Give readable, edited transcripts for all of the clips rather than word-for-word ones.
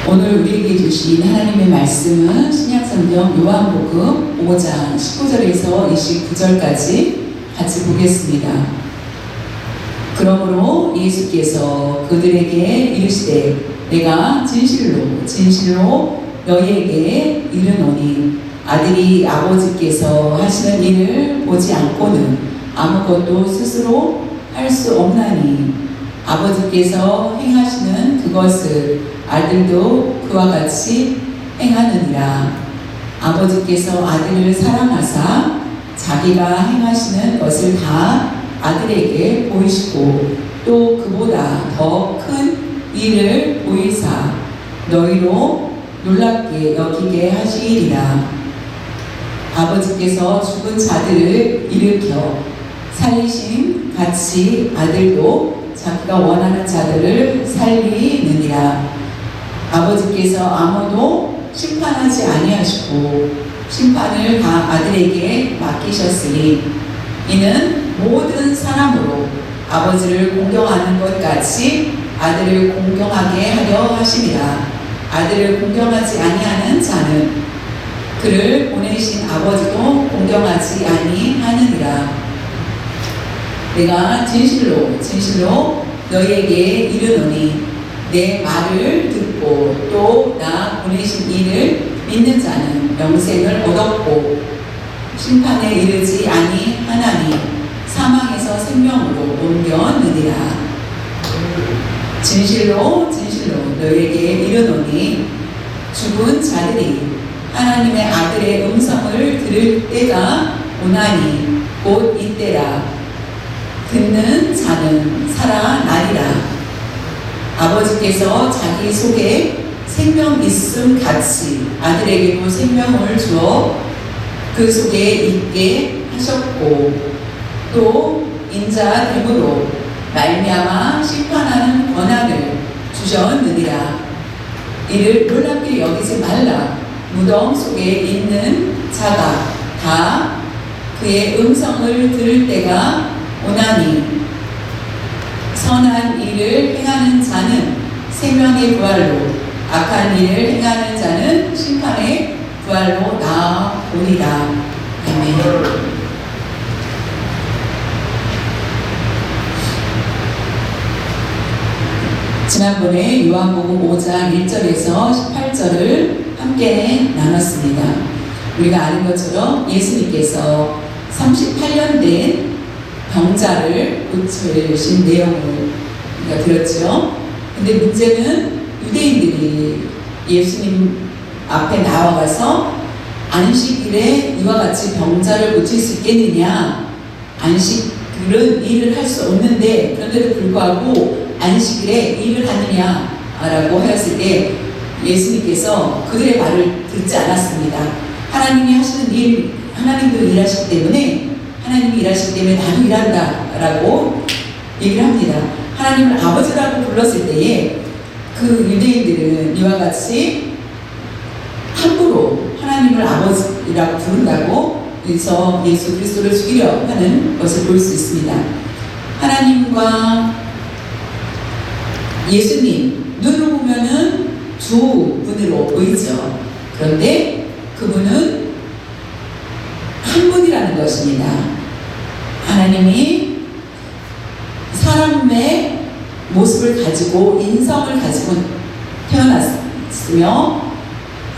오늘 우리에게 주신 하나님의 말씀은 신약성경 요한복음 5장 19절에서 29절까지 같이 보겠습니다. 그러므로 예수께서 그들에게 이르시되 내가 진실로 너희에게 이르노니 아들이 아버지께서 하시는 일을 보지 않고는 아무것도 스스로 할 수 없나니 아버지께서 행하시는 그것을 아들도 그와 같이 행하느니라. 아버지께서 아들을 사랑하사 자기가 행하시는 것을 다 아들에게 보이시고 또 그보다 더 큰 일을 보이사 너희로 놀랍게 여기게 하시리라. 아버지께서 죽은 자들을 일으켜 살리심 같이 아들도 자기가 원하는 자들을 살리느니라. 아버지께서 아무도 심판하지 아니하시고 심판을 다 아들에게 맡기셨으니 이는 모든 사람으로 아버지를 공경하는 것 같이 아들을 공경하게 하려 하심이라. 아들을 공경하지 아니하는 자는 그를 보내신 아버지도 공경하지 아니하느니라. 내가 진실로 너희에게 이르노니 내 말을 듣고 또 나 보내신 이를 믿는 자는 영생을 얻었고 심판에 이르지 아니하나니 사망에서 생명으로 옮겨느니라. 진실로 너희에게 이르노니 죽은 자들이 하나님의 아들의 음성을 들을 때가 오나니 곧 이때라. 듣는 자는 살아나리라. 아버지께서 자기 속에 생명 있음 같이 아들에게도 생명을 주어 그 속에 있게 하셨고 또 인자됨으로 말미암아 심판하는 권한을 주셨느니라. 이를 놀랍게 여기지 말라. 무덤 속에 있는 자가 다 그의 음성을 들을 때가 오나니 선한 일을 행하는 자는 생명의 부활로 악한 일을 행하는 자는 심판의 부활로 나아오리라. 아멘. 지난번에 요한복음 5장 1절에서 18절을 함께 나눴습니다. 우리가 아는 것처럼 예수님께서 38년 된 병자를 고치신 내용을 우리가 들었죠. 근데 문제는 유대인들이 예수님 앞에 나와가서 안식일에 이와 같이 병자를 고칠 수 있겠느냐, 안식일은 일을 할 수 없는데 그런데도 불구하고 안식일에 일을 하느냐라고 하였을 때 예수님께서 그들의 말을 듣지 않았습니다. 하나님이 하시는 일, 하나님도 일하시기 때문에 하나님이 일하시기 때문에 나도 일한다 라고 얘기를 합니다. 하나님을 아버지라고 불렀을 때에 그 유대인들은 이와 같이 함부로 하나님을 아버지라고 부른다고 해서 예수 그리스도를 죽이려 하는 것을 볼 수 있습니다. 하나님과 예수님 눈으로 보면은 두 분으로 보이죠. 그런데 그분은 한 분이라는 것입니다. 하나님이 사람의 모습을 가지고 인성을 가지고 태어났으며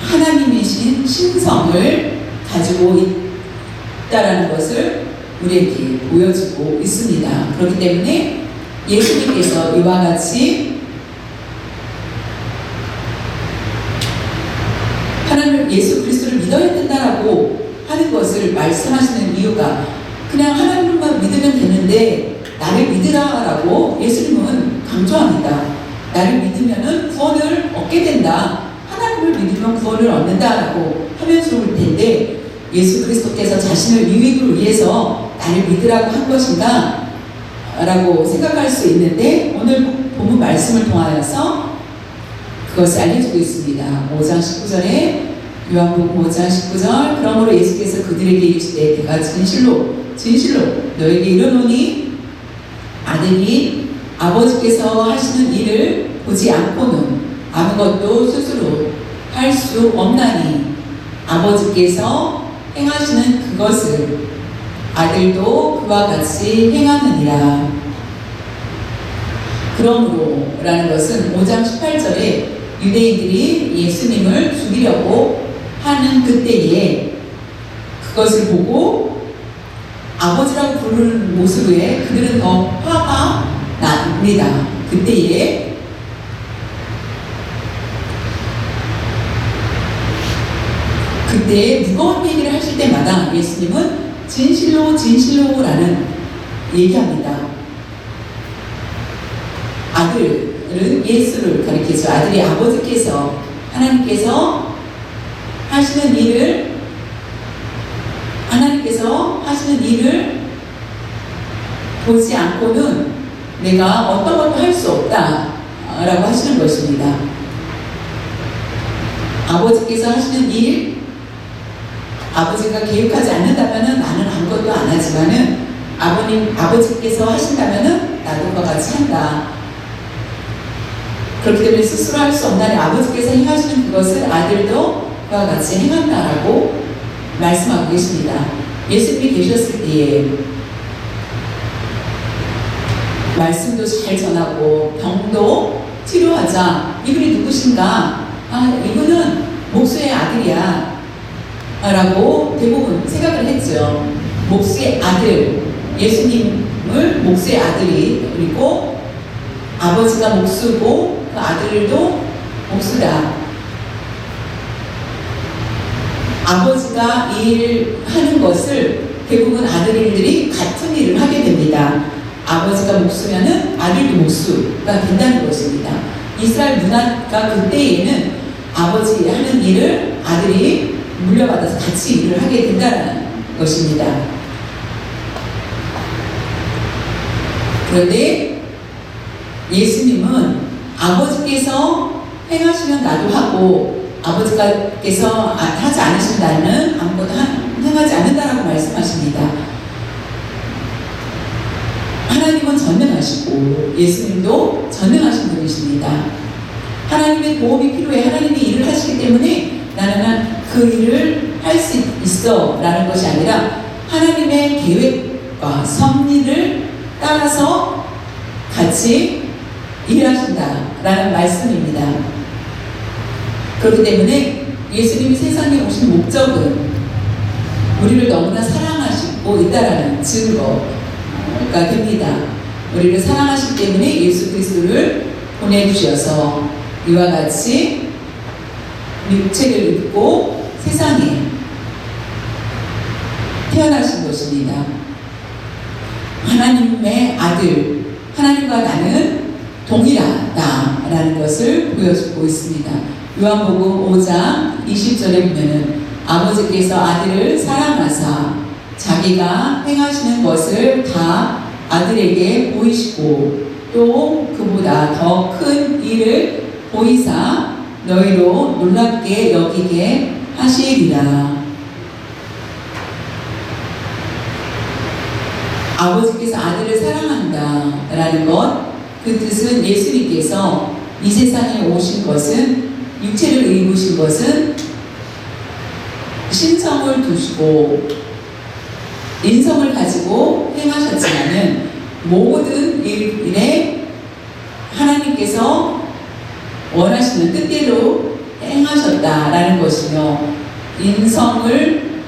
하나님이신 신성을 가지고 있다라는 것을 우리에게 보여주고 있습니다. 그렇기 때문에 예수님께서 이와 같이 하나님 예수 그리스도를 믿어야 된다라고 하는 것을 말씀하시는 이유가 그냥 하나님만 믿으면 되는데 나를 믿으라라고 예수님은 강조합니다. 나를 믿으면 구원을 얻게 된다. 하나님을 믿으면 구원을 얻는다라고 하면 좋을 텐데 예수 그리스도께서 자신을 유익을 위해서 나를 믿으라고 한 것인가? 라고 생각할 수 있는데 오늘 본문 말씀을 통하여서 그것을 알려주고 있습니다. 5장 19절에 요한복음 5장 19절 그러므로 예수께서 그들에게 이르시되 내가 진실로 너에게 이르노니 아들이 아버지께서 하시는 일을 보지 않고는 아무것도 스스로 할 수 없나니 아버지께서 행하시는 그것을 아들도 그와 같이 행하느니라. 그러므로 라는 것은 5장 18절에 유대인들이 예수님을 죽이려고 하는 그때에 그것을 보고 아버지라고 부르는 모습에 그들은 더 화가 납니다. 그때에 무거운 얘기를 하실 때마다 예수님은 진실로 진실로라는 얘기합니다. 아들은 예수를 가리키죠. 아들이 아버지께서 하나님께서 하시는 일을 보지 않고는 내가 어떤 것도 할 수 없다 라고 하시는 것입니다. 아버지께서 하시는 일, 아버지가 계획하지 않는다면 나는 아무것도 안 하지만은 아버지께서 하신다면 나도 그와 같이 한다. 그렇기 때문에 스스로 할 수 없나니 아버지께서 행하시는 그것을 아들도 그와 같이 행한다라고 말씀하고 계십니다. 예수님이 계셨을 때에 말씀도 잘 전하고 병도 치료하자. 이분이 누구신가? 이분은 목수의 아들이야 라고 대부분 생각을 했죠. 목수의 아들, 예수님을 목수의 아들이, 그리고 아버지가 목수고 그 아들도 목수다. 아버지가 일하는 것을 대부분 아들들이 같은 일을 하게 됩니다. 아버지가 목수면은 아들도 목수가 된다는 것입니다. 이스라엘 문화가 그때에는 아버지 하는 일을 아들이 물려받아서 같이 일을 하게 된다는 것입니다. 그런데 예수님은 아버지께서 행하시면 나도 하고 아버지께서 하지 않으시면 나는 아무것도 행하지 않는다라고 말씀하십니다. 하나님은 전능하시고 예수님도 전능하신 분이십니다. 하나님의 도움이 필요해. 하나님이 일을 하시기 때문에 나는 그 일을 할 수 있어 라는 것이 아니라 하나님의 계획과 섭리를 따라서 같이 일하신다 라는 말씀입니다. 그렇기 때문에 예수님이 세상에 오신 목적은 우리를 너무나 사랑하시고 있다라는 증거가 됩니다. 우리를 사랑하시기 때문에 예수 그리스도를 보내주셔서 이와 같이 육체를 입고 세상에 태어나신 것입니다. 하나님의 아들, 하나님과 나는 동일하다라는 것을 보여주고 있습니다. 요한복음 5장 20절에 보면은 아버지께서 아들을 사랑하사 자기가 행하시는 것을 다 아들에게 보이시고 또 그보다 더 큰 일을 보이사 너희로 놀랍게 여기게 하시리라. 아버지께서 아들을 사랑한다 라는 것, 그 뜻은 예수님께서 이 세상에 오신 것은, 육체를 입으신 것은 신성을 두시고 인성을 가지고 행하셨지만은 모든 일에 하나님께서 원하시는 뜻대로 행하셨다라는 것이며, 인성을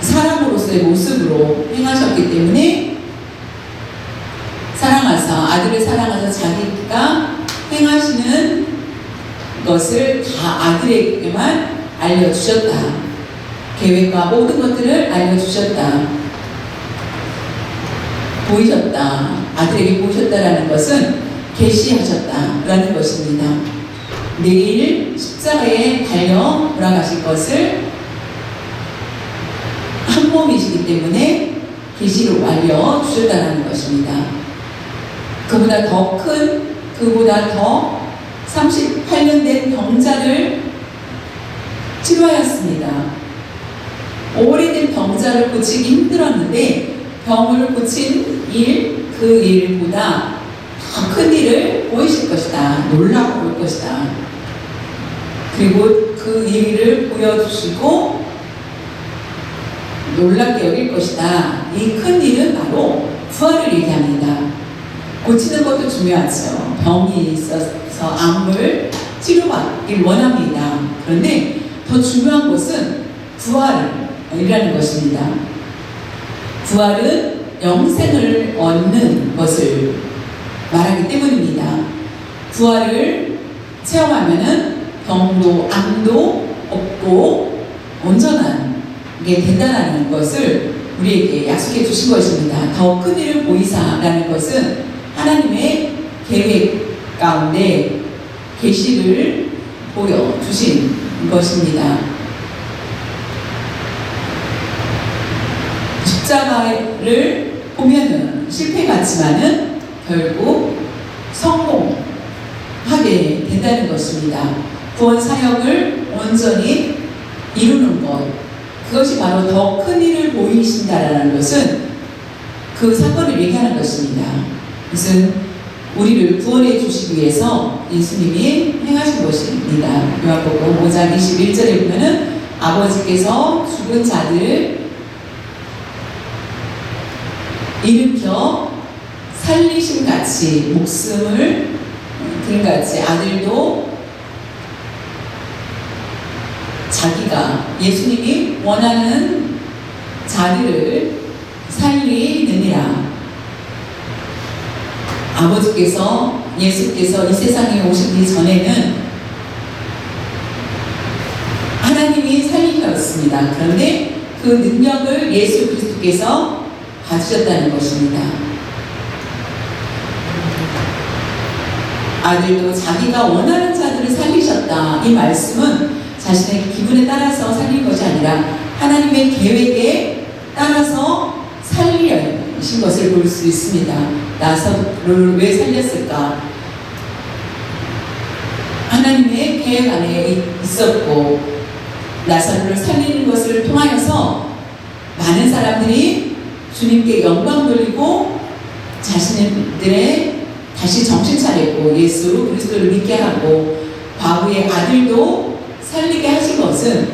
사람으로서의 모습으로 행하셨기 때문에 아들을 사랑하사 자기가 행하시는 것을 다 아들에게만 알려주셨다. 계획과 모든 것들을 알려주셨다. 보이셨다. 아들에게 보이셨다라는 것은 계시하셨다라는 것입니다. 내일 십자가에 달려 돌아가실 것을 한 몸이시기 때문에 계시로 알려주셨다는 것입니다. 그보다 더 38년 된 병자를 치료하였습니다. 오래된 병자를 고치기 힘들었는데 병을 고친 일, 그 일보다 더 큰 일을 보이실 것이다. 놀라고 볼 것이다. 그리고 그 일을 보여주시고 놀랍게 여길 것이다. 이 큰 일은 바로 부활을 얘기합니다. 고치는 것도 중요하죠. 병이 있어서 암을 치료받길 원합니다. 그런데 더 중요한 것은 부활이라는 것입니다. 부활은 영생을 얻는 것을 말하기 때문입니다. 부활을 체험하면은 병도 암도 없고 온전한 게 된다는 것을 우리에게 약속해 주신 것입니다. 더 큰 일을 보이사라는 것은 하나님의 계획 가운데 계시를 보여주신 것입니다. 십자가를 보면은 실패 같지만은 결국 성공하게 된다는 것입니다. 구원 사역을 온전히 이루는 것, 그것이 바로 더 큰 일을 보이신다라는 것은 그 사건을 얘기하는 것입니다. 그것은 우리를 구원해 주시기 위해서 예수님이 행하신 것입니다. 요한복음 5장 21절에 보면은 아버지께서 죽은 자들 일으켜 살리심 같이 목숨을 든 같이 아들도 자기가 예수님이 원하는 자들을 살리느니라. 아버지께서 예수께서 이 세상에 오시기 전에는 하나님이 살리셨습니다. 그런데 그 능력을 예수 그리스도께서 가지셨다는 것입니다. 아들도 자기가 원하는 자들을 살리셨다. 이 말씀은 자신의 기분에 따라서 살린 것이 아니라 하나님의 계획에 따라서 살리신 것을 볼 수 있습니다. 나사로를 왜 살렸을까? 하나님의 계획 안에 있었고 나사로를 살리는 것을 통하여서 많은 사람들이 주님께 영광 돌리고 자신들의 다시 정신 차렸고 예수 그리스도를 믿게 하고 과부의 아들도 살리게 하신 것은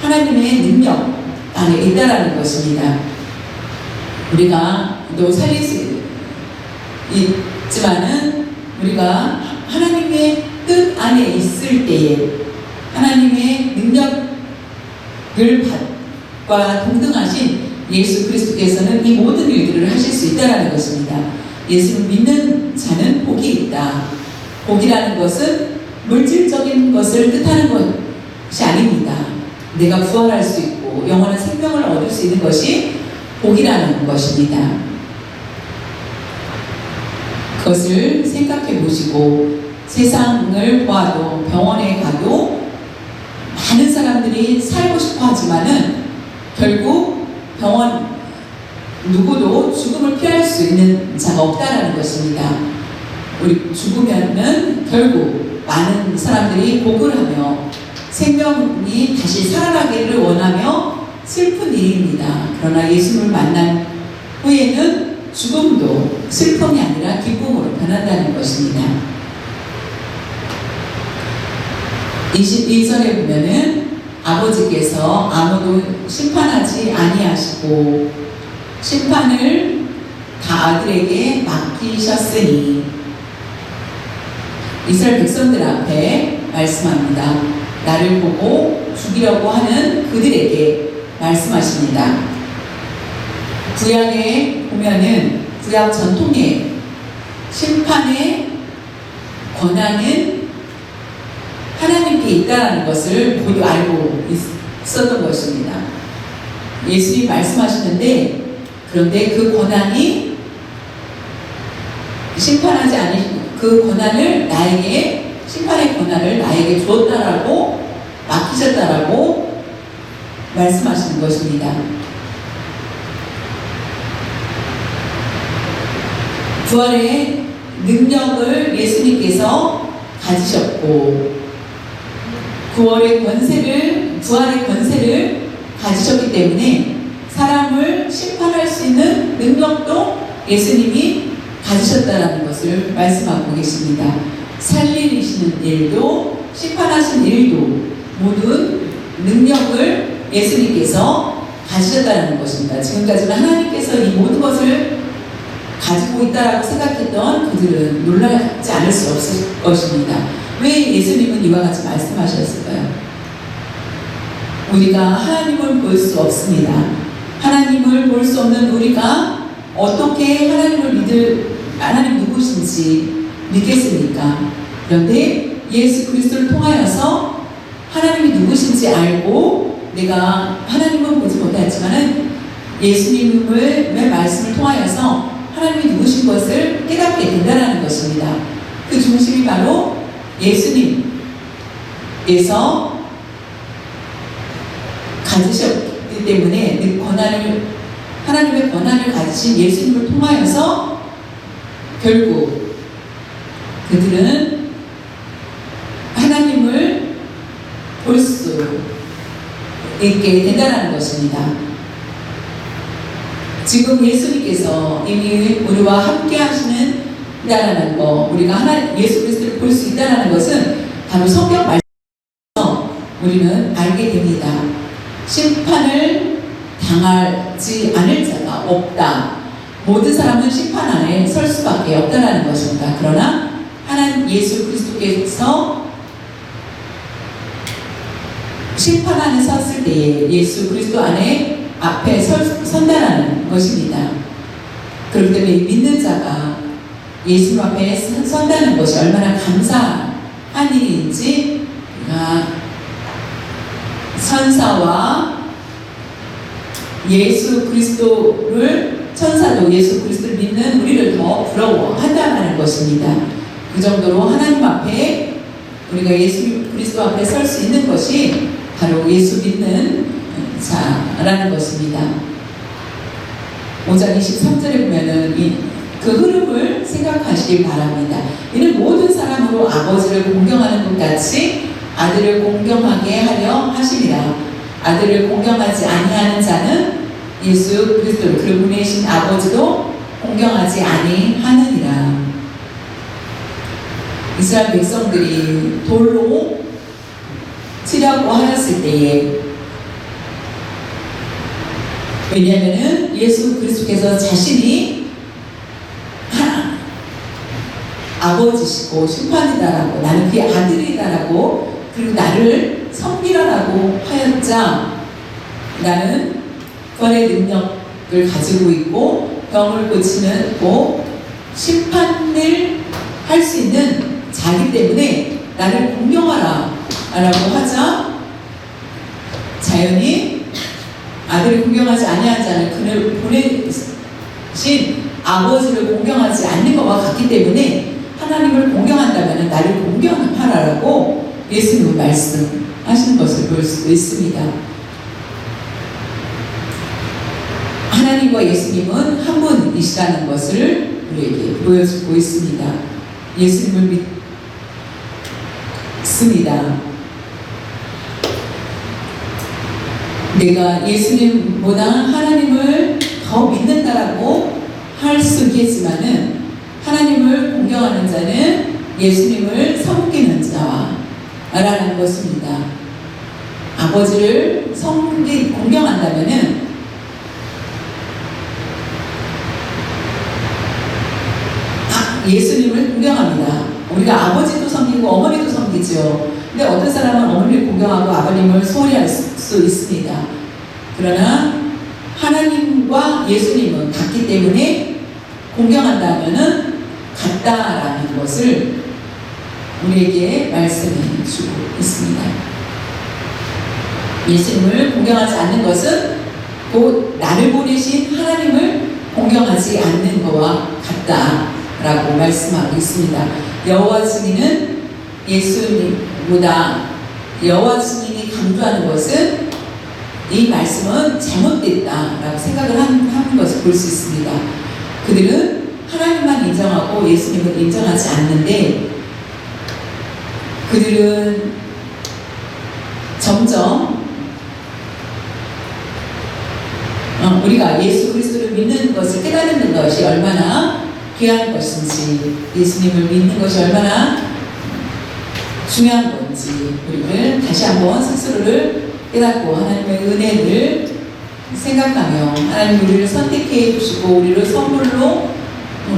하나님의 능력 안에 있다라는 것입니다. 우리가 또 살릴 수 있지만은 우리가 하나님의 뜻 안에 있을 때에 하나님의 능력을 받과 동등하신 예수 그리스도께서는 이 모든 일들을 하실 수 있다는 것입니다. 예수를 믿는 자는 복이 있다. 복이라는 것은 물질적인 것을 뜻하는 것이 아닙니다. 내가 부활할 수 있고 영원한 생명을 얻을 수 있는 것이 복이라는 것입니다. 그것을 생각해 보시고 세상을 보아도 병원에 가도 많은 사람들이 살고 싶어 하지만은 결국 병원 누구도 죽음을 피할 수 있는 자가 없다라는 것입니다. 우리 죽으면은 결국 많은 사람들이 복을 하며 생명이 다시 살아나기를 원하며 슬픈 일입니다. 그러나 예수님을 만난 후에는 죽음도 슬픔이 아니라 기쁨으로 변한다는 것입니다. 22절에 보면은 아버지께서 아무도 심판하지 아니하시고 심판을 다 아들에게 맡기셨으니 이스라엘 백성들 앞에 말씀합니다. 나를 보고 죽이려고 하는 그들에게 말씀하십니다. 구약에 보면은 구약 전통의 심판의 권한은 하나님께 있다는 것을 모두 알고 있었던 것입니다. 예수님이 말씀하시는데 그런데 그 권한이 심판하지 않으신 그 권한을 나에게 심판의 권한을 나에게 주었다라고 맡기셨다라고 말씀하시는 것입니다. 부활의 능력을 예수님께서 가지셨고 부활의 권세를 가지셨기 때문에 사람을 심판할 수 있는 능력도 예수님이 가지셨다라는 것을 말씀하고 계십니다. 살리시는 일도 심판하신 일도 모든 능력을 예수님께서 가지셨다는 것입니다. 지금까지는 하나님께서 이 모든 것을 가지고 있다라고 생각했던 그들은 놀라지 않을 수 없을 것입니다. 왜 예수님은 이와 같이 말씀하셨을까요? 우리가 하나님을 볼 수 없습니다. 하나님을 볼 수 없는 우리가 어떻게 하나님 누구신지 믿겠습니까? 그런데 예수 그리스도를 통하여서 하나님이 누구신지 알고 내가 하나님은 보지 못했지만은 예수님의 말씀을 통하여서 하나님이 누구신 것을 깨닫게 된다는 것입니다. 그 중심이 바로 예수님께서 가지셨기 때문에 하나님의 권한을 가지신 예수님을 통하여서 결국 그들은 하나님을 볼 수 있게 된다는 것입니다. 지금 예수님께서 이미 우리와 함께 하시는다라는 거, 우리가 예수 그리스도를 볼 수 있다는 것은 바로 성경 말씀에서 우리는 알게 됩니다. 심판을 당하지 않을 자가 없다. 모든 사람은 심판 안에 설 수밖에 없다라는 것입니다. 그러나 하나님 예수 그리스도께서 심판 안에 섰을 때에 예수 그리스도 안에 앞에 선다라는 것입니다. 그렇기 때문에 믿는 자가 예수님 앞에 선다는 것이 얼마나 감사한 일인지 천사와 예수 그리스도를 천사도 예수 그리스도를 믿는 우리를 더 부러워한다는 것입니다. 그 정도로 하나님 앞에 우리가 예수 그리스도 앞에 설 수 있는 것이 바로 예수 믿는 자라는 것입니다. 5장 23절에 보면은 그 흐름을 생각하시길 바랍니다. 이는 모든 사람으로 아버지를 공경하는 것 같이 아들을 공경하게 하려 하심이라. 아들을 공경하지 아니하는 자는 예수 그리스도를 그를 보내신 아버지도 공경하지 아니하느니라. 이스라엘 백성들이 돌로 치려고 하였을 때에, 왜냐하면 예수 그리스도께서 자신이 아버지시고 심판이다라고, 나는 그의 아들이다라고, 그리고 나를 섬기라라고 하였자 나는 구원의 능력을 가지고 있고 병을 고치는 심판을 할 수 있는 자기 때문에 나를 공경하라 라고 하자 자연히 아들을 공경하지 아니한 자는 그를 보내신 아버지를 공경하지 않는 것과 같기 때문에 하나님을 공경한다면 나를 공경하라라고 예수님은 말씀하시는 것을 볼 수 있습니다. 하나님과 예수님은 한 분이시라는 것을 우리에게 보여주고 있습니다. 예수님을 믿습니다. 내가 예수님보다 하나님을 더 믿는다라고 할 수 있겠지만은 하나님을 공경하는 자는 예수님을 섬기는 자라는 것입니다. 아버지를 공경한다면은 예수님을 공경합니다. 우리가 아버지도 섬기고 어머니도 섬기죠. 근데 어떤 사람은 어머니를 공경하고 아버님을 소홀히 할 수 있습니다. 그러나 하나님과 예수님은 같기 때문에 공경한다면은 같다라는 것을 우리에게 말씀해 주고 있습니다. 예수님을 공경하지 않는 것은 곧 나를 보내신 하나님을 공경하지 않는 것과 같다라고 말씀하고 있습니다. 여호와 증인은 예수님보다 여호와 증인이 강조하는 것은 이 말씀은 잘못됐다라고 생각을 하는 것을 볼 수 있습니다. 그들은 하나님만 인정하고 예수님을 인정하지 않는데 그들은 점점 우리가 예수 그리스도를 믿는 것을 깨닫는 것이 얼마나 귀한 것인지, 예수님을 믿는 것이 얼마나 중요한 건지 우리를 다시 한번 스스로를 깨닫고 하나님의 은혜를 생각하며 하나님 우리를 선택해 주시고 우리를 선물로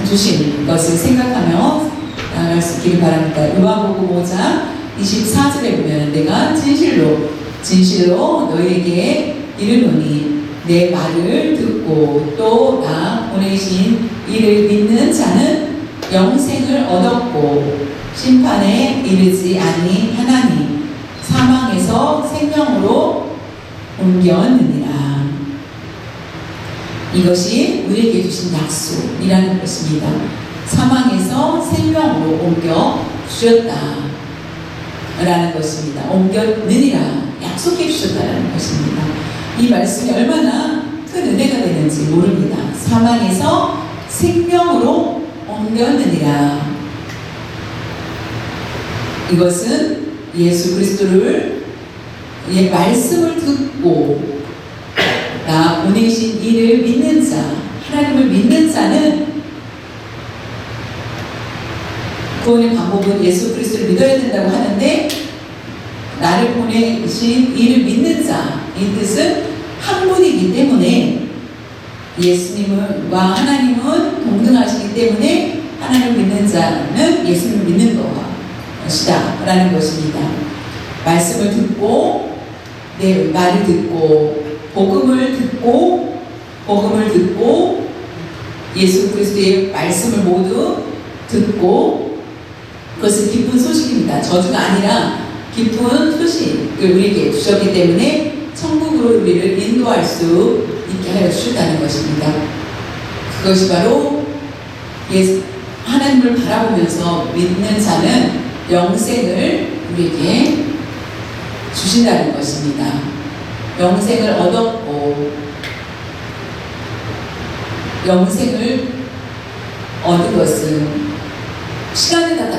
주신 것을 생각하며 나아갈 수 있기를 바랍니다. 요한복음 5장 24절에 보면 내가 진실로 너희에게 이르노니 내 말을 듣고 또 나 보내신 이를 믿는 자는 영생을 얻었고 심판에 이르지 아니하나니 사망에서 생명으로 옮겼느니라. 이것이 우리에게 주신 약속이라는 것입니다. 사망에서 생명으로 옮겨 주셨다 라는 것입니다. 옮겼느니라 약속해 주셨다는 것입니다. 이 말씀이 얼마나 큰 은혜가 되는지 모릅니다. 사망에서 생명으로 옮겼느니라. 이것은 예수 그리스도를 말씀을 듣고 나 보내신 이를 믿는 자, 하나님을 믿는 자는 구원의 방법은 예수 그리스도를 믿어야 된다고 하는데 나를 보내신 이를 믿는 자, 이 뜻은 한 분이기 때문에 예수님과 하나님은 동등하시기 때문에 하나님을 믿는 자는 예수님을 믿는 것이다 라는 것입니다. 말씀을 듣고 내 말을 듣고 복음을 듣고 예수 그리스도의 말씀을 모두 듣고 그것은 기쁜 소식입니다. 저주가 아니라 기쁜 소식을 우리에게 주셨기 때문에 천국으로 우리를 인도할 수 있게 하여 주셨다는 것입니다. 그것이 바로 하나님을 바라보면서 믿는 자는 영생을 우리에게 주신다는 것입니다. 영생을 얻었고 영생을 얻은 것은 시간이 다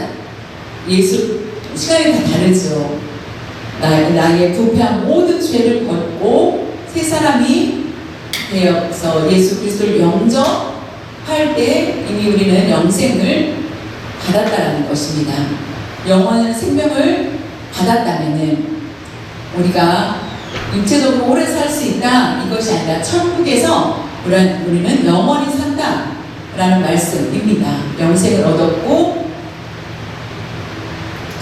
다르죠. 나의 부패한 모든 죄를 벗고 새 사람이 되어서 예수 그리스도를 영접할 때 이미 우리는 영생을 받았다는 것입니다. 영원한 생명을 받았다면은 우리가 육체적으로 오래 살 수 있다 이것이 아니라 천국에서 우리는 영원히 산다 라는 말씀입니다. 영생을 얻었고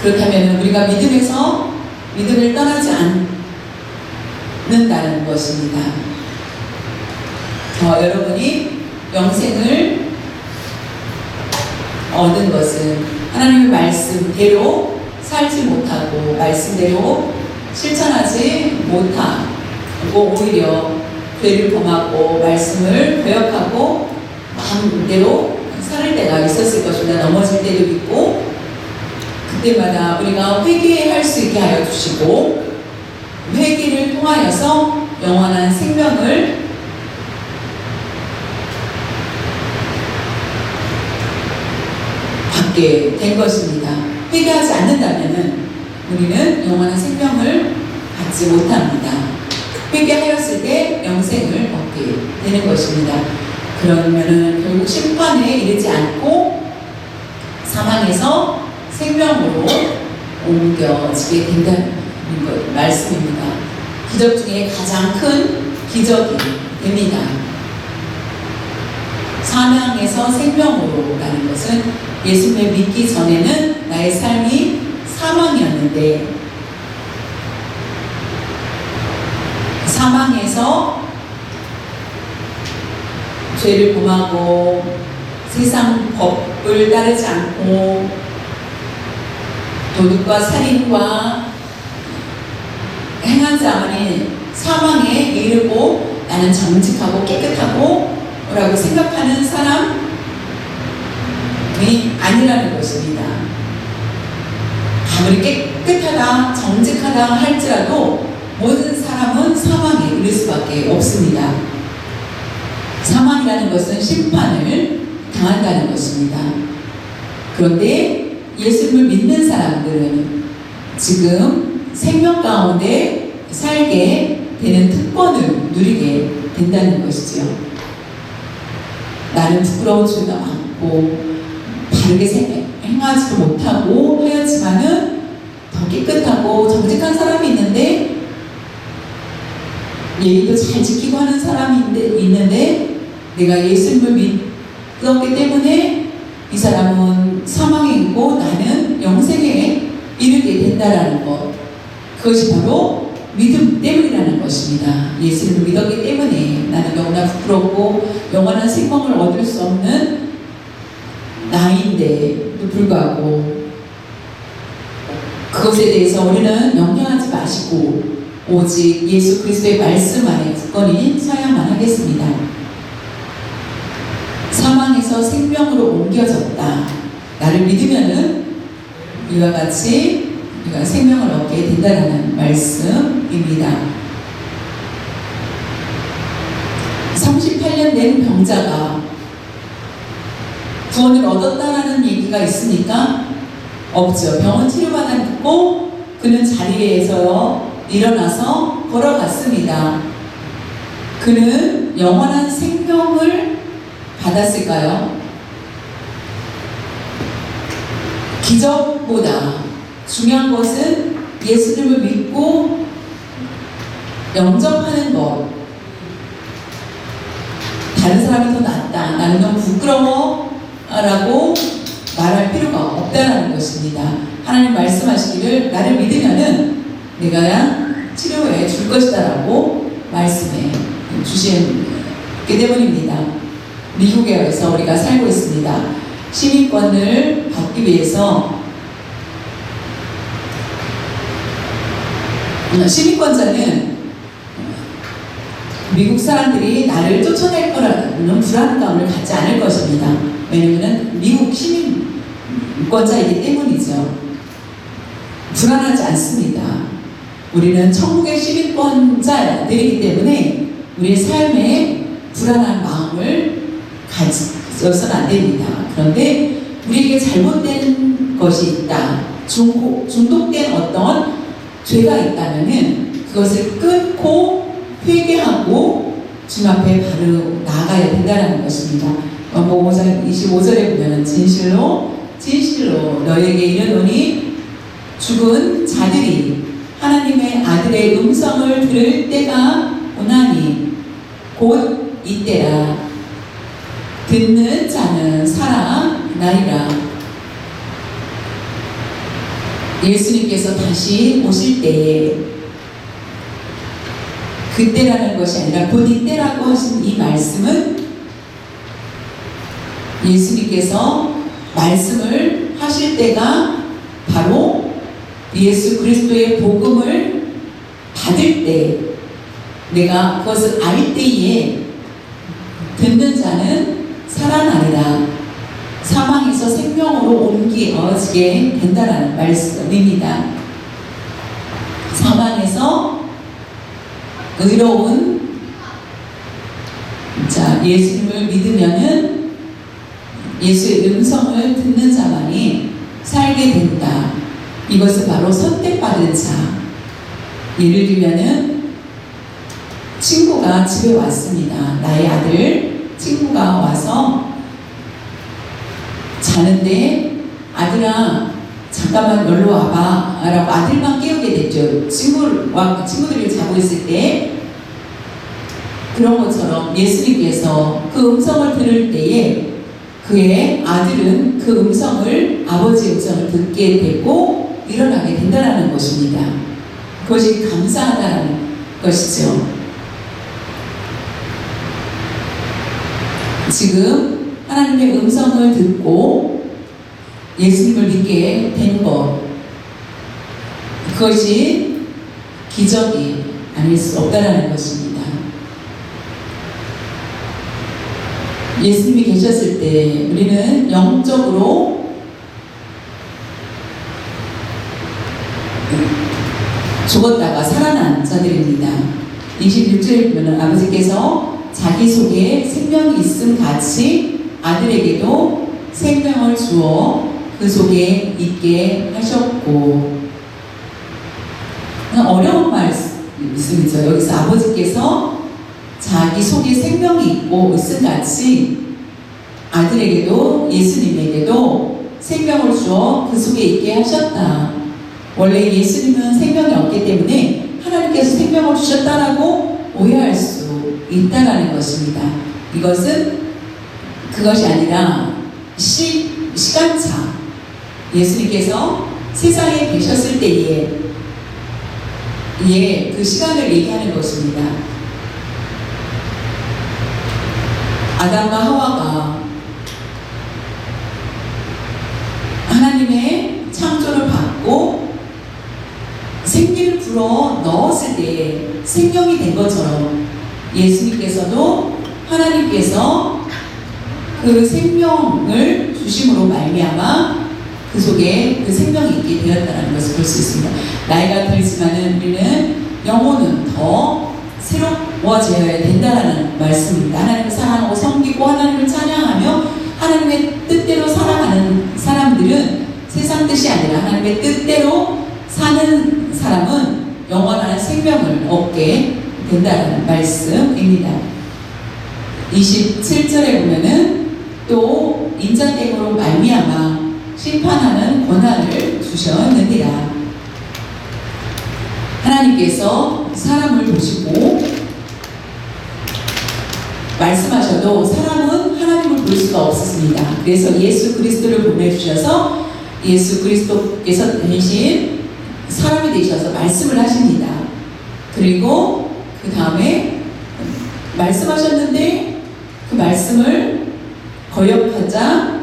그렇다면 우리가 믿음을 떠나지 않는다는 것입니다. 여러분이 영생을 얻은 것은 하나님의 말씀대로 살지 못하고 말씀대로 실천하지 못하고 오히려 죄를 범하고 말씀을 거역하고 마음대로 살 때가 있었을 것입니다. 넘어질 때도 있고 그때마다 우리가 회개할 수 있게 하여 주시고 회개를 통하여서 영원한 생명을 받게 된 것입니다. 회개하지 않는다면 우리는 영원한 생명을 받지 못합니다. 회개하였을 때 영생을 얻게 되는 것입니다. 그러면은 결국 심판에 이르지 않고 사망에서 생명으로 옮겨지게 된다는 말씀입니다. 기적 중에 가장 큰 기적이 됩니다. 사망에서 생명으로라는 것은 예수님을 믿기 전에는 나의 삶이 사망이었는데 사망에서 죄를 범하고 세상 법을 따르지 않고 도둑과 살인과 행한 자만이 사망에 이르고 나는 정직하고 깨끗하고 라고 생각하는 사람이 아니라는 것입니다. 아무리 깨끗하다 정직하다 할지라도 모든 사람은 사망에 이를 수밖에 없습니다. 사망이라는 것은 심판을 당한다는 것입니다. 그런데 예수님을 믿는 사람들은 지금 생명 가운데 살게 되는 특권을 누리게 된다는 것이죠. 나는 부끄러운 죄가 많고 없고 바르게 행하지도 못하고 하였지만은 더 깨끗하고 정직한 사람이 있는데 예의도 잘 지키고 하는 사람이 있는데 내가 예수님을 믿었기 때문에 이 사람은 사망에 있고 나는 영생에 이르게 된다라는 것, 그것이 바로 믿음 때문이라는 것입니다. 예수님을 믿었기 때문에 나는 너무나 부끄럽고 영원한 생명을 얻을 수 없는 나인데도 불구하고 그것에 대해서 우리는 염려하지 마시고 오직 예수 그리스도의 말씀 안에 굳건히 서야만 하겠습니다. 사망에서 생명으로 옮겨졌다. 나를 믿으면은 이와 같이 우리가 생명을 얻게 된다는 말씀입니다. 38년 된 병자가 구원을 얻었다라는 얘기가 있으니까 없죠. 병원 치료받았고 그는 자리에서 일어나서 걸어갔습니다. 그는 영원한 생명을 받았을까요? 기적보다 중요한 것은 예수님을 믿고 영접하는 것. 다른 사람이 더 낫다, 나는 너무 부끄러워 라고 말할 필요가 없다는 것입니다. 하나님 말씀하시기를 나를 믿으면은 내가 치료해 줄 것이다 라고 말씀해 주셨기 때문입니다. 미국에서 우리가 살고 있습니다. 시민권을 받기 위해서 시민권자는 미국 사람들이 나를 쫓아낼 거라는 불안감을 갖지 않을 것입니다. 왜냐하면 미국 시민권자이기 때문이죠. 불안하지 않습니다. 우리는 천국의 시민권자들이기 때문에 우리의 삶에 불안한 마음을 가져서는 안 됩니다. 그런데 우리에게 잘못된 것이 있다, 중독된 어떤 죄가 있다면은 그것을 끊고 회개하고 주님 앞에 바로 나아가야 된다는 것입니다. 25절에 보면 진실로 너에게 이르노니 죽은 자들이 하나님의 아들의 음성을 들을 때가 오나니 곧 이때라. 듣는 자는 살아나리라. 예수님께서 다시 오실 때에 그때라는 것이 아니라 곧 이때라고 하신 이 말씀은 예수님께서 말씀을 하실 때가 바로 예수 그리스도의 복음을 받을 때, 내가 그것을 알 때에 듣는 자는 살아나리라. 사망에서 생명으로 옮겨지게 된다는 말씀입니다. 사망에서 의로운 예수님을 믿으면은 예수의 음성을 듣는 자만이 살게 된다. 이것은 바로 선택받은 자. 예를 들면은 친구가 집에 왔습니다. 나의 아들 친구가 와서 자는데 아들아 잠깐만 놀러 와봐 라고 아들만 깨우게 됐죠. 친구들이 자고 있을 때. 그런 것처럼 예수님께서 그 음성을 들을 때에 그의 아들은 그 음성을, 아버지의 음성을 듣게 되고 일어나게 된다는 것입니다. 그것이 감사하다는 것이죠. 지금 하나님의 음성을 듣고 예수님을 믿게 된 것, 그것이 기적이 아닐 수 없다는 것입니다. 예수님이 계셨을 때 우리는 영적으로 죽었다가 살아난 자들입니다. 26절에 보면 아버지께서 자기 속에 생명이 있음 같이 아들에게도 생명을 주어 그 속에 있게 하셨고, 어려운 말씀이죠. 여기서 아버지께서 자기 속에 생명이 있고 있음 같이 아들에게도 예수님에게도 생명을 주어 그 속에 있게 하셨다. 원래 예수님은 생명이 없기 때문에 하나님께서 생명을 주셨다라고 오해할 수 있다라는 것입니다. 이것은 그것이 아니라 시간차, 예수님께서 세상에 계셨을 때에 그 시간을 얘기하는 것입니다. 아담과 하와가 하나님의 창조를 받고 생기를 불어 넣었을 때에 생명이 된 것처럼 예수님께서도 하나님께서 그 생명을 주심으로 말미암아 그 속에 그 생명이 있게 되었다는 것을 볼 수 있습니다. 나이가 들지만은 우리는 영혼은 더 새로워져야 된다는 말씀입니다. 하나님을 사랑하고 섬기고 하나님을 찬양하며 하나님의 뜻대로 살아가는 사람들은 세상 뜻이 아니라 하나님의 뜻대로 사는 사람은 영원한 생명을 얻게 된다는 말씀입니다. 27절에 보면은 또 인자됨으로 말미암아 심판하는 권한을 주셨느니라. 하나님께서 사람을 보시고 말씀하셔도 사람은 하나님을 볼 수가 없었습니다. 그래서 예수 그리스도를 보내주셔서 예수 그리스도께서 대신 사람이 되셔서 말씀을 하십니다. 그리고 그 다음에 말씀하셨는데 그 말씀을 거역하자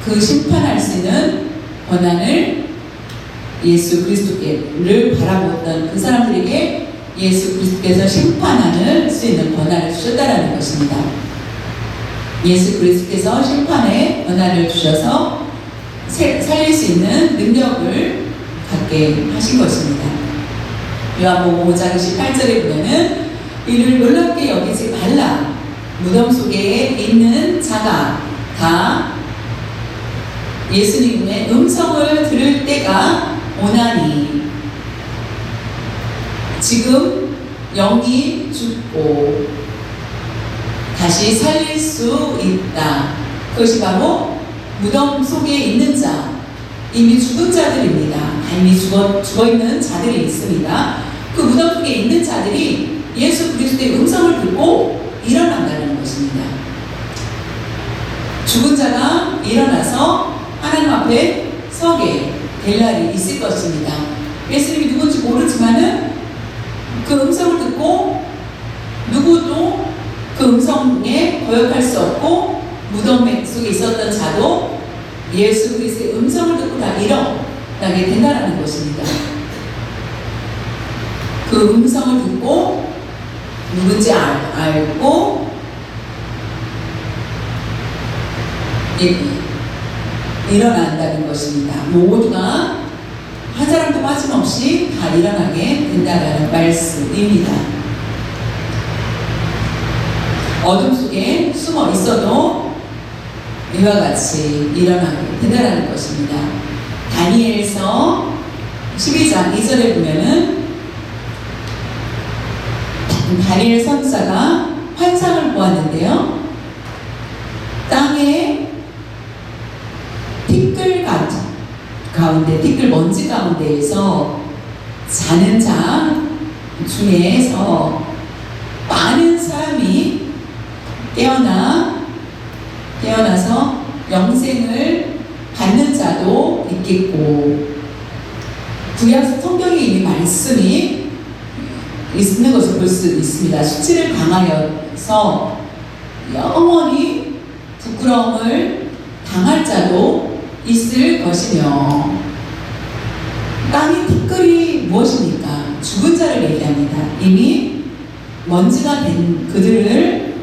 그 심판할 수 있는 권한을 예수 그리스도를 바라보던 그 사람들에게 예수 그리스도께서 심판할 수 있는 권한을 주셨다는 것입니다. 예수 그리스도께서 심판의 권한을 주셔서 살릴 수 있는 능력을 갖게 하신 것입니다. 요한복음 5장 28절에 보면은 이를 놀랍게 여기지 말라. 무덤 속에 있는 자가 다 예수님의 음성을 들을 때가 오나니 지금 영이 죽고 다시 살릴 수 있다. 그것이 바로 무덤 속에 있는 자, 이미 죽은 자들입니다. 이미 죽어있는 자들이 있습니다. 그 무덤 속에 있는 자들이 예수 그리스도의 음성을 듣고 일어난다는 것입니다. 죽은 자가 일어나서 하나님 앞에 서게 될 날이 있을 것입니다. 예수님이 누군지 모르지만은 그 음성을 듣고 누구도 그 음성에 거역할 수 없고 무덤 속에 있었던 자도 예수 그리스도의 음성을 듣고 다 일어나게 된다는 것입니다. 그 음성을 듣고 누군지 알고 일어난다는 것입니다. 모두가 한 사람도 빠짐없이 다 일어나게 된다는 말씀입니다. 어둠 속에 숨어 있어도 이와 같이 일어나게 된다는 것입니다. 다니엘서 12장 2절에 보면은 다니엘 선지자가 환상을 보았는데요. 땅에 티끌 가운데, 티끌 먼지 가운데에서 자는 자 중에서 많은 사람이 깨어나서 영생을 받는 자도 있겠고, 구약 성경에 이미 말씀이 있는 것을 볼 수 있습니다. 수치를 당하여서 영원히 부끄러움을 당할 자도 있을 것이며, 땅의 티끌이 무엇입니까? 죽은 자를 얘기합니다. 이미 먼지가 된 그들을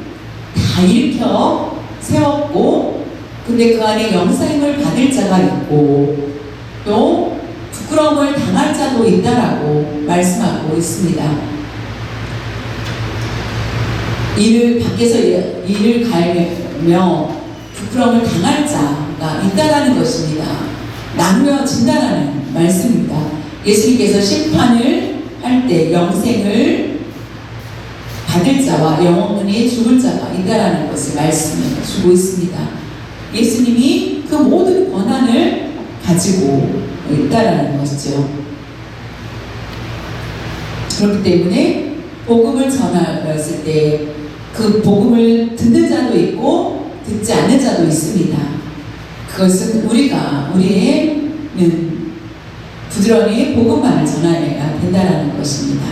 다 일으켜 세웠고, 근데 그 안에 영생을 받을 자가 있고 또 부끄러움을 당할 자도 있다라고 말씀하고 있습니다. 밖에서 일을 갈며 부끄러움을 당할 자가 있다라는 것입니다. 나누어진다라는 말씀입니다. 예수님께서 심판을 할 때 영생을 받을 자와 영원히 죽을 자가 있다라는 것을 말씀해 주고 있습니다. 예수님이 그 모든 권한을 가지고 있다라는 것이죠. 그렇기 때문에 복음을 전하였을 때 그 복음을 듣는 자도 있고 듣지 않는 자도 있습니다. 그것은 우리는 부지런히 복음만을 전해야 된다는 것입니다.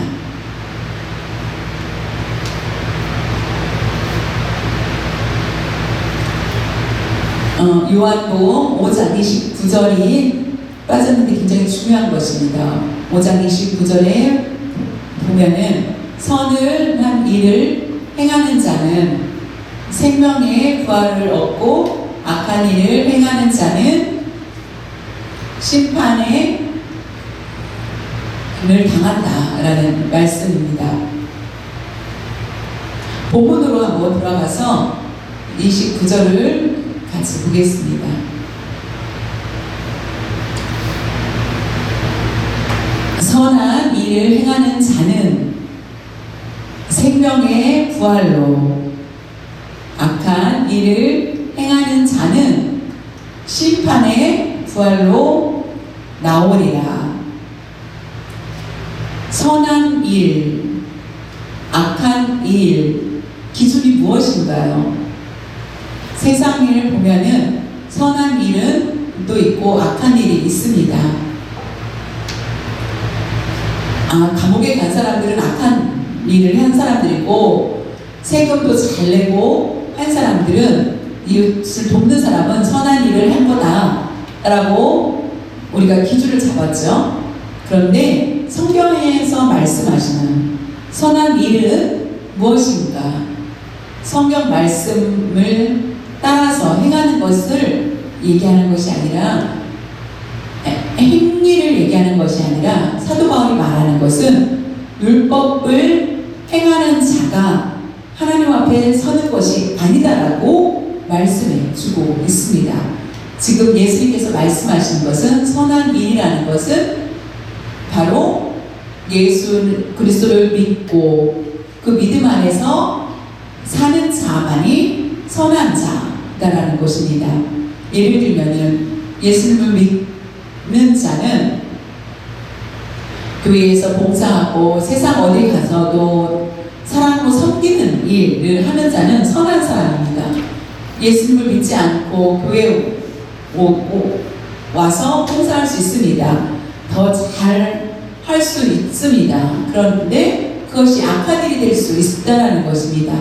요한복음 5장 29절이 빠졌는데 굉장히 중요한 것입니다. 5장 29절에 보면은 선을 일을 행하는 자는 생명의 부활을 얻고 악한 일을 행하는 자는 심판을 당한다라는 말씀입니다. 본문으로 한번 돌아가서 29절을 같이 보겠습니다. 선한 일을 행하는 자는 생명의 부활로, 악한 일을 행하는 자는 심판의 부활로 나오리라. 선한 일, 악한 일, 기준이 무엇인가요? 세상 일을 보면은 선한 일은 또 있고 악한 일이 있습니다. 감옥에 간 사람들은 악한 일을 한 사람들이고, 세금도 잘 내고 한 사람들은, 이웃을 돕는 사람은 선한 일을 한 거다라고 우리가 기준을 잡았죠. 그런데 성경에서 말씀하시는 선한 일은 무엇인가? 성경 말씀을 따라서 행하는 것을 얘기하는 것이 아니라, 행위를 얘기하는 것이 아니라, 사도 바울이 말하는 것은 율법을 행하는 자가 하나님 앞에 서는 것이 아니다라고 말씀해 주고 있습니다. 지금 예수님께서 말씀하시는 것은, 선한 일이라는 것은 바로 예수 그리스도를 믿고 그 믿음 안에서 사는 자만이 선한 자다라는 것입니다. 예를 들면은 예수님을 믿는 자는 교회에서 봉사하고 세상 어디 가서도 사랑으로 섬기는 일을 하는 자는 선한 사람입니다. 예수님을 믿지 않고 교회에 와서 봉사할 수 있습니다. 더 잘 할 수 있습니다. 그런데 그것이 악한 일이 될 수 있다는 것입니다.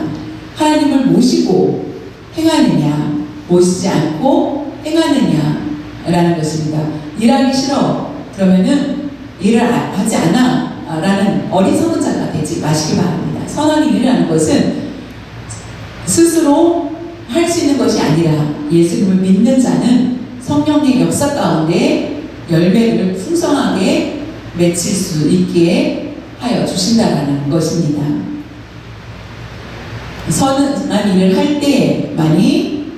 하나님을 모시고 행하느냐, 모시지 않고 행하느냐라는 것입니다. 일하기 싫어, 그러면은 일을 하지 않아 라는 어리석은 자가 되지 마시기 바랍니다. 선한 일이라는 것은 스스로 할 수 있는 것이 아니라, 예수님을 믿는 자는 성령의 역사 가운데 열매를 풍성하게 맺힐 수 있게 하여 주신다는 것입니다. 선한 일을 할 때만이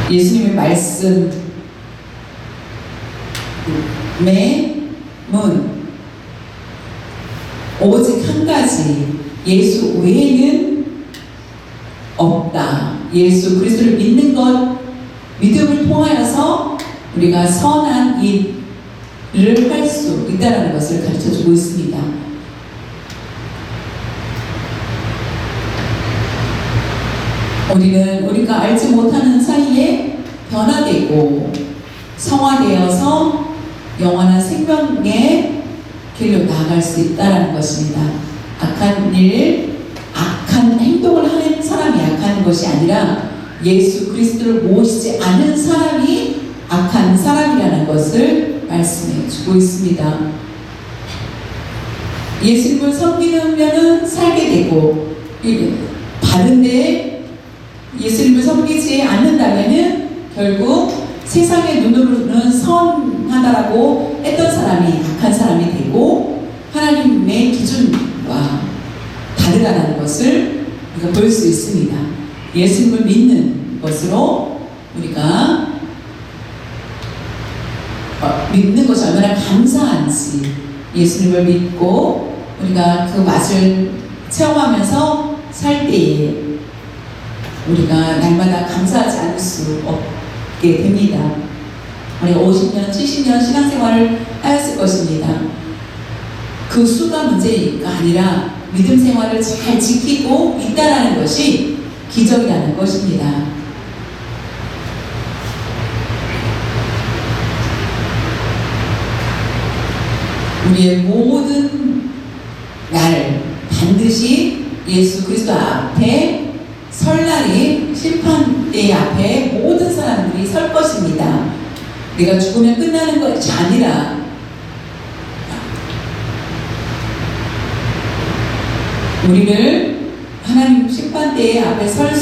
예수님의 말씀의 문, 오직 한 가지, 예수 외에는 없다. 예수 그리스도를 믿는 것, 믿음을 통하여서 우리가 선한 일을 할 수 있다는 것을 가르쳐주고 있습니다. 우리는 우리가 알지 못하는 사이에 변화되고 성화되어서 영원한 생명의 길로 나아갈 수 있다는 것입니다. 악한 일, 악한 행동을 하는 사람이 악한 것이 아니라, 예수 그리스도를 모시지 않은 사람이 악한 사람이라는 것을 말씀해 주고 있습니다. 예수님을 섬기면 살게 되고, 바른데 예수님을 섬기지 않는다면 결국 세상의 눈으로는 선하다라고 했던 사람이 악한 사람이 되고, 하나님의 기준과 다르다는 것을 우리가 볼 수 있습니다. 예수님을 믿는 것으로 우리가 믿는 것이 얼마나 감사한지, 예수님을 믿고 우리가 그 맛을 체험하면서 살 때에 우리가 날마다 감사하지 않을 수 없게 됩니다. 우리가 50년, 70년 신앙생활을 하였을 것입니다. 그 수가 문제가 아니라 믿음 생활을 잘 지키고 있다는 것이 기적이라는 것입니다. 우리의 모든 날 반드시 예수 그리스도 앞에 설날이 심판대 앞에 모든 사람들이 설 것입니다. 내가 죽으면 끝나는 것이 아니라 우리를 하나님 심판대에 앞에 설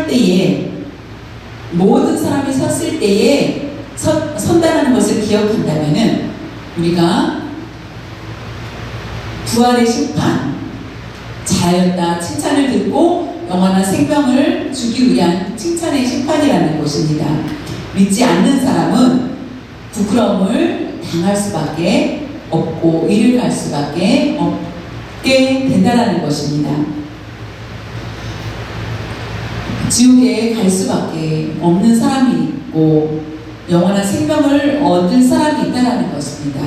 때에 모든 사람이 섰을 때에 선다라는 것을 기억한다면은 우리가 부활의 심판 자였다 칭찬을 듣고 영원한 생명을 주기 위한 칭찬의 심판이라는 것입니다. 믿지 않는 사람은 부끄러움을 당할 수밖에 없고 이를 갈 수밖에 없게 된다는 것입니다. 지옥에 갈 수밖에 없는 사람이 있고 영원한 생명을 얻을 사람이 있다는 것입니다.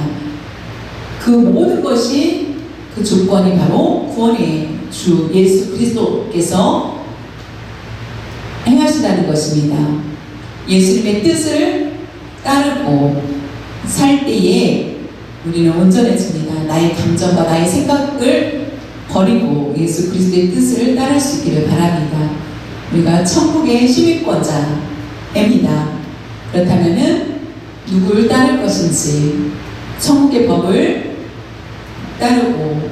그 모든 것이 그 조건이 바로 구원의 주 예수 그리스도께서 행하신다는 것입니다. 예수님의 뜻을 따르고 살 때에 우리는 온전해집니다. 나의 감정과 나의 생각을 버리고 예수 그리스도의 뜻을 따를 수 있기를 바랍니다. 우리가 천국의 시민권자입니다. 그렇다면 누구를 따를 것인지 천국의 법을 따르고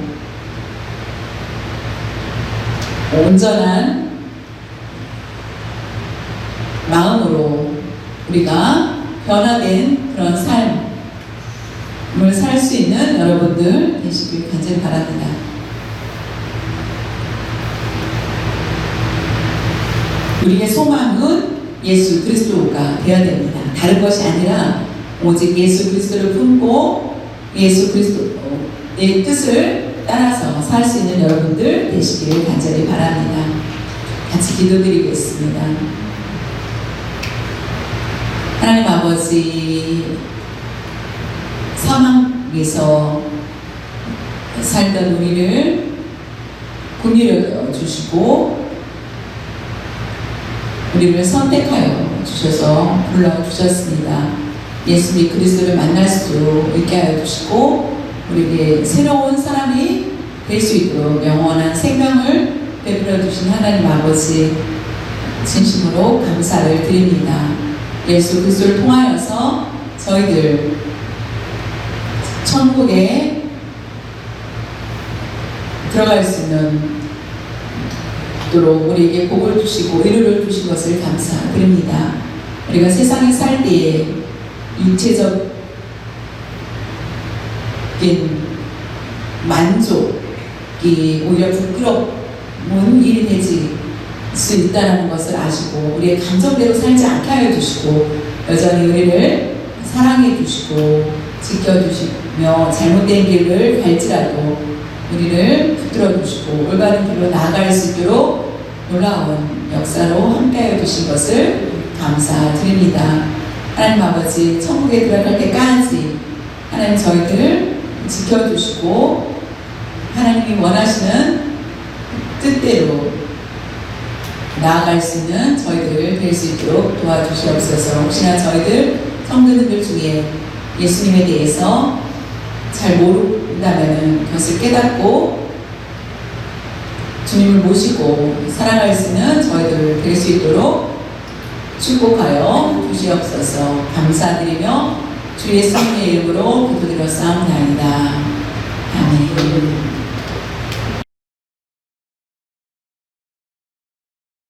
온전한 마음으로 우리가 변화된 그런 삶을 살 수 있는 여러분들 되시길 간절히 바랍니다. 우리의 소망은 예수 그리스도가 되어야 됩니다. 다른 것이 아니라 오직 예수 그리스도를 품고 예수 그리스도의 뜻을 따라서 살 수 있는 여러분들 되시기를 간절히 바랍니다. 같이 기도드리겠습니다. 하나님 아버지, 사망에서 살던 우리를 긍휼히 주시고 우리를 선택하여 주셔서 불러주셨습니다. 예수님 그리스도를 만날 수 있게 하여 주시고 우리에게 새로운 사람이 될 수 있도록 영원한 생명을 베풀어 주신 하나님 아버지 진심으로 감사를 드립니다. 예수 그리스도를 통하여서 저희들 천국에 들어갈 수 있는 도록 우리에게 복을 주시고 위로를 주신 것을 감사드립니다. 우리가 세상에 살 때에 육체적인 만족이 오히려 부끄러운 일이 되지 수 있다는 것을 아시고 우리의 감정대로 살지 않게 하여 주시고 여전히 우리를 사랑해 주시고 지켜주시며 잘못된 길을 갈지라도 우리를 붙들어 주시고 올바른 길로 나아갈 수 있도록 놀라운 역사로 함께하여 주신 것을 감사드립니다. 하나님 아버지, 천국에 들어갈 때까지 하나님 저희들 지켜주시고 하나님이 원하시는 뜻대로 나아갈 수 있는 저희들 될 수 있도록 도와주시옵소서. 혹시나 저희들 성도님들 중에 예수님에 대해서 잘 모른다면 그것을 깨닫고 주님을 모시고 살아갈 수 있는 저희들 될 수 있도록 축복하여 주시옵소서. 감사드리며 주 예수님의 이름으로 기도드렸사옵나이다. 아멘.